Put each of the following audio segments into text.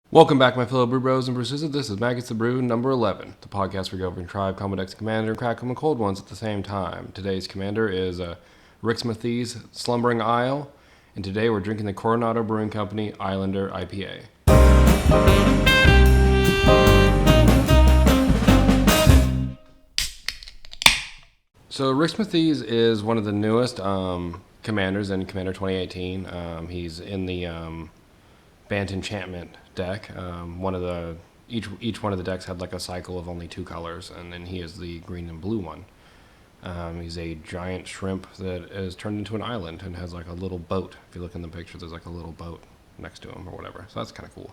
Welcome back, my fellow Brew Bros and Brew Sisters. This is Magus the Brew number 11, the podcast where we go over and tribe, combo decks, commander, and crack them and cold ones at the same time. Today's commander is Arixmethes, Slumbering Isle, and today we're drinking the Coronado Brewing Company Islander IPA. So Arixmethes is one of the newest commanders in Commander 2018. He's in the Bant Enchantment deck. Each one of the decks had like a cycle of only two colors, and then he is the green and blue one. He's a giant shrimp that is turned into an island and has like a little boat. If you look in the picture, there's like a little boat next to him or whatever. So that's kind of cool.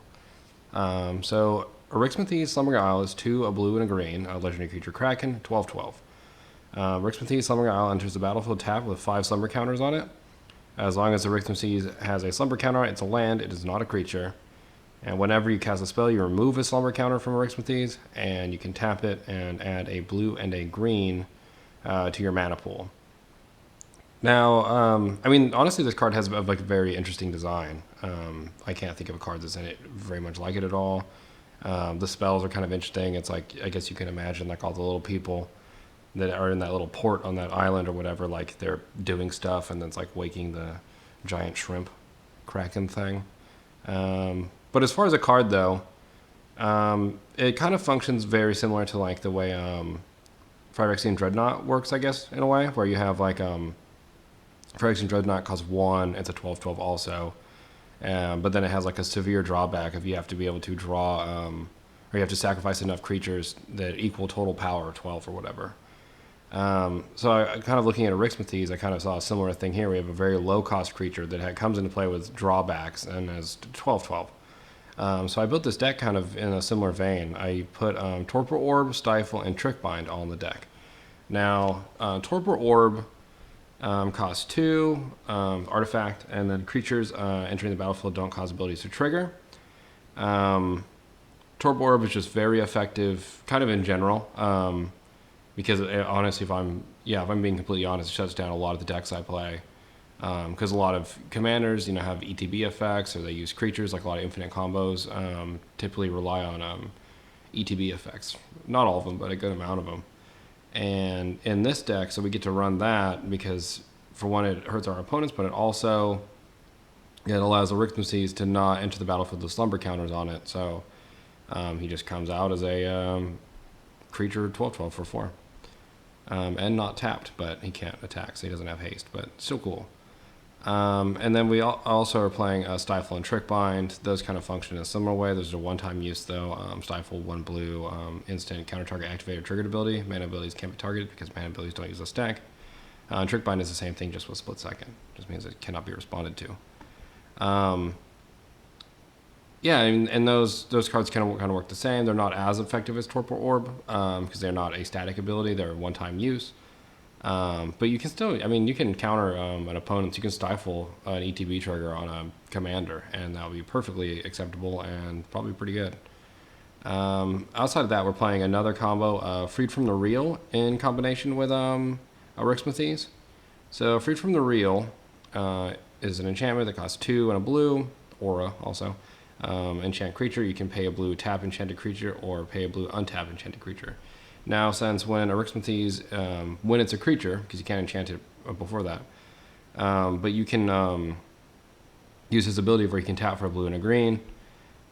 So Arixmethes Slumbering Isle is 2, a blue and a green, a legendary creature Kraken, 12/12. Arixmethes Slumbering Isle enters the battlefield tapped with 5 slumber counters on it. As long as Arithmethes has a slumber counter on it, it's a land, it is not a creature. And whenever you cast a spell, you remove a slumber counter from Arixmethes, and you can tap it and add a blue and a green to your mana pool. Now, honestly, this card has a very interesting design. I can't think of a card that's in it very much like it at all. The spells are kind of interesting. It's like, I guess you can imagine like all the little people that are in that little port on that island or whatever, like they're doing stuff, and then it's like waking the giant shrimp kraken thing. But as far as a card though, it kind of functions very similar to like the way Phyrexian Dreadnought works, I guess, in a way, where you have like Phyrexian Dreadnought costs 1, it's a 12/12 also, but then it has like a severe drawback if you have to be able to draw, or you have to sacrifice enough creatures that equal total power 12 or whatever. So I kind of looking at Arixmethes, I kind of saw a similar thing here. We have a very low-cost creature that comes into play with drawbacks and has 12/12. So I built this deck kind of in a similar vein. I put Torpor Orb, Stifle, and Trickbind all in the deck. Now, Torpor Orb costs 2, artifact, and then creatures entering the battlefield don't cause abilities to trigger. Torpor Orb is just very effective, kind of in general. Because honestly, if I'm being completely honest, it shuts down a lot of the decks I play. Because a lot of commanders, have ETB effects, or they use creatures, like a lot of infinite combos, typically rely on ETB effects. Not all of them, but a good amount of them. And in this deck, so we get to run that because, for one, it hurts our opponents, but it also allows Arithmethes to not enter the battlefield with slumber counters on it. So he just comes out as a creature 12/12 for 4. And not tapped, but he can't attack, so he doesn't have haste, but still cool. And then we also are playing Stifle and Trickbind. Those kind of function in a similar way. There's a one-time use, though. Stifle, 1 blue, instant counter-target activated triggered ability. Mana abilities can't be targeted because mana abilities don't use a stack. Trickbind is the same thing, just with split second. Just means it cannot be responded to. And those cards kind of work the same. They're not as effective as Torpor Orb because they're not a static ability. They're one-time use. But you can still, you can counter an opponent. You can stifle an ETB trigger on a commander, and that would be perfectly acceptable and probably pretty good. Outside of that, we're playing another combo, Freed from the Real, in combination with Arixmethes. So Freed from the Real is an enchantment that costs 2 and a blue, aura also. Enchant creature, you can pay a blue tap enchanted creature or pay a blue untap enchanted creature. Now, since when Arixmethes, when it's a creature, because you can't enchant it before that, but you can use his ability where you can tap for a blue and a green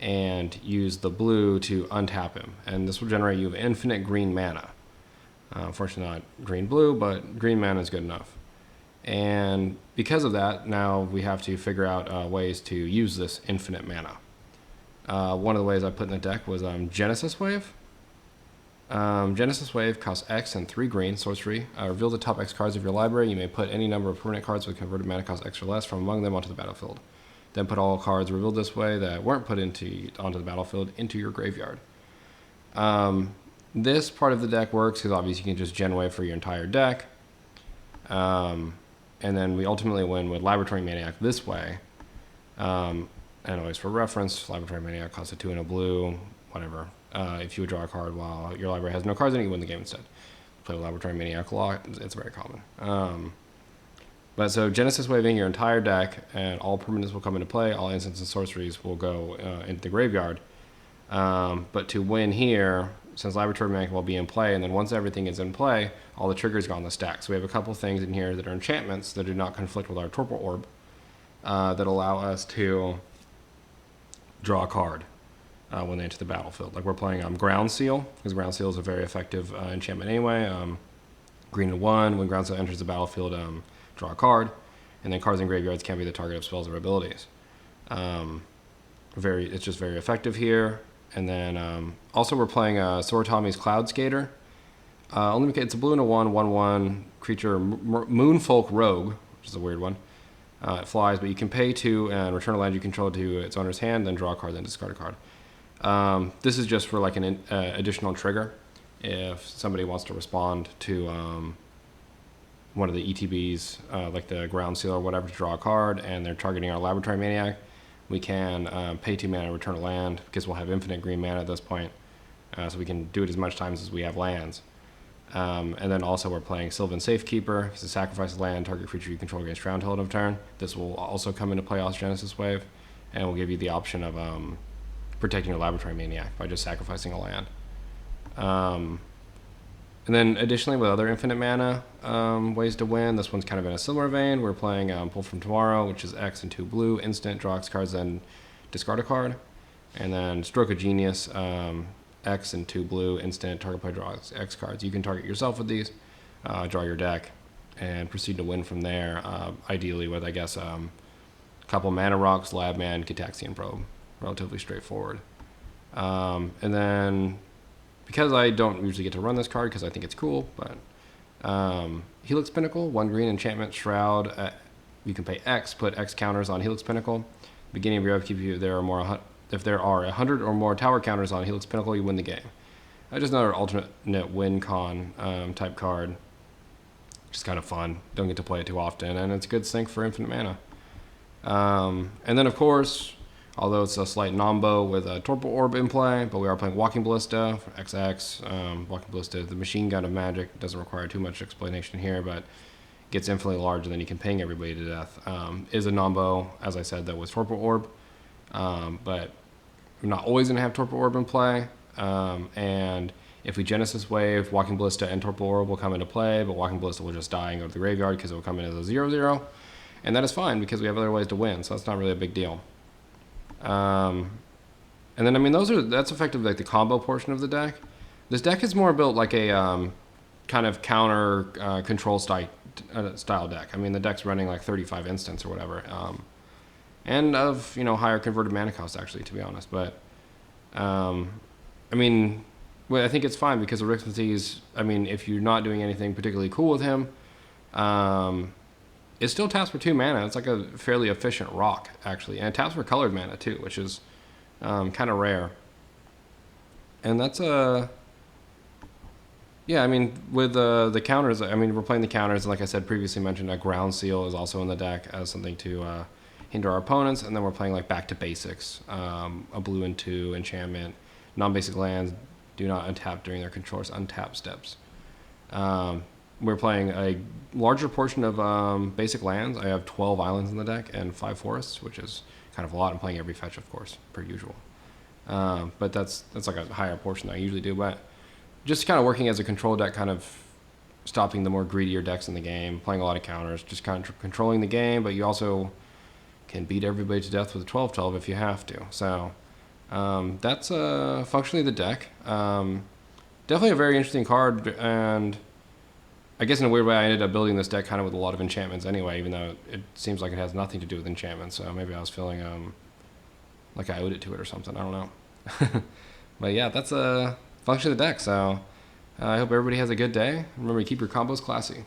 and use the blue to untap him. And this will generate you infinite green mana. Unfortunately, not green-blue, but green mana is good enough. And because of that, now we have to figure out ways to use this infinite mana. One of the ways I put in the deck was Genesis Wave. Genesis Wave costs X and 3 green, sorcery. Reveal the top X cards of your library. You may put any number of permanent cards with converted mana cost X or less from among them onto the battlefield. Then put all cards revealed this way that weren't put onto the battlefield into your graveyard. This part of the deck works because obviously you can just Gen Wave for your entire deck. And then we ultimately win with Laboratory Maniac this way. And always for reference, Laboratory Maniac costs a 2 and a blue, whatever. If you would draw a card while your library has no cards in it, you win the game instead. Play with Laboratory Maniac a lot, it's very common. But so Genesis Waving your entire deck, and all permanents will come into play, all instants and sorceries will go into the graveyard. But to win here, since Laboratory Maniac will be in play, and then once everything is in play, all the triggers go on the stack. So we have a couple things in here that are enchantments that do not conflict with our Torpor Orb that allow us to draw a card when they enter the battlefield. Like we're playing Ground Seal, because Ground Seal is a very effective enchantment anyway. Green and 1, when Ground Seal enters the battlefield, draw a card, and then cards in graveyards can't be the target of spells or abilities. It's just very effective here. And then also we're playing Soratomi's Cloud Skater. It's a blue and a 1/1 creature, Moonfolk Rogue, which is a weird one. It flies, but you can pay 2 and return a land you control to its owner's hand, then draw a card, then discard a card. This is just for like an additional trigger. If somebody wants to respond to one of the ETBs, like the Ground Seal or whatever, to draw a card, and they're targeting our Laboratory Maniac, we can pay 2 mana, return a land, because we'll have infinite green mana at this point. So we can do it as much times as we have lands. And then also we're playing Sylvan Safekeeper. It's a sacrifice land, target creature you control against round till end of turn. This will also come into play off Genesis Wave, and will give you the option of protecting your Laboratory Maniac by just sacrificing a land. And then additionally, with other infinite mana ways to win, this one's kind of in a similar vein. We're playing Pull from Tomorrow, which is X and 2 blue, instant, draw X cards, then discard a card. And then Stroke of Genius, X and 2 blue, instant, target player draws X cards. You can target yourself with these, draw your deck, and proceed to win from there, ideally with, I guess, a couple Mana Rocks, Labman, Gitaxian Probe. Relatively straightforward. And then, because I don't usually get to run this card because I think it's cool, but Helix Pinnacle, 1 green enchantment, Shroud. You can pay X, put X counters on Helix Pinnacle. Beginning of your upkeep, if there are 100 or more tower counters on Helix Pinnacle, you win the game. Just another alternate win con type card. Just kind of fun. Don't get to play it too often, and it's a good sync for infinite mana. And then, of course, although it's a slight nombo with a Torpor Orb in play, but we are playing Walking Ballista for XX. Walking Ballista, the machine gun of Magic, doesn't require too much explanation here, but gets infinitely large, and then you can ping everybody to death. Is a nombo, as I said, though, with Torpor Orb, but we're not always going to have Torpor Orb in play. And if we Genesis Wave, Walking Ballista and Torpor Orb will come into play, but Walking Ballista will just die and go to the graveyard because it will come in as a 0/0. And that is fine because we have other ways to win, so that's not really a big deal. And then, I mean, that's effectively like the combo portion of the deck. This deck is more built like a kind of counter control style deck. I mean, the deck's running like 35 instants or whatever, and of higher converted mana cost actually, to be honest. But I mean, well, I think it's fine because Arithmethes, I mean, if you're not doing anything particularly cool with him, it still taps for 2 mana. It's like a fairly efficient rock, actually. And it taps for colored mana, too, which is kind of rare. And that's yeah, I mean, with the counters, I mean, we're playing the counters. And like I said, previously mentioned, a Ground Seal is also in the deck as something to hinder our opponents. And then we're playing like Back to Basics, a blue and 2 enchantment. Non-basic lands do not untap during their controller's untap steps. We're playing a larger portion of basic lands. I have 12 islands in the deck and 5 forests, which is kind of a lot. I'm playing every fetch, of course, per usual. But that's like a higher portion than I usually do. But just kind of working as a control deck, kind of stopping the more greedier decks in the game, playing a lot of counters, just kind of controlling the game, but you also can beat everybody to death with a 12/12 if you have to. So that's functionally the deck. Definitely a very interesting card, and I guess in a weird way I ended up building this deck kind of with a lot of enchantments anyway, even though it seems like it has nothing to do with enchantments. So maybe I was feeling like I owed it to it or something. I don't know. But yeah, that's a function of the deck. So I hope everybody has a good day. Remember to keep your combos classy.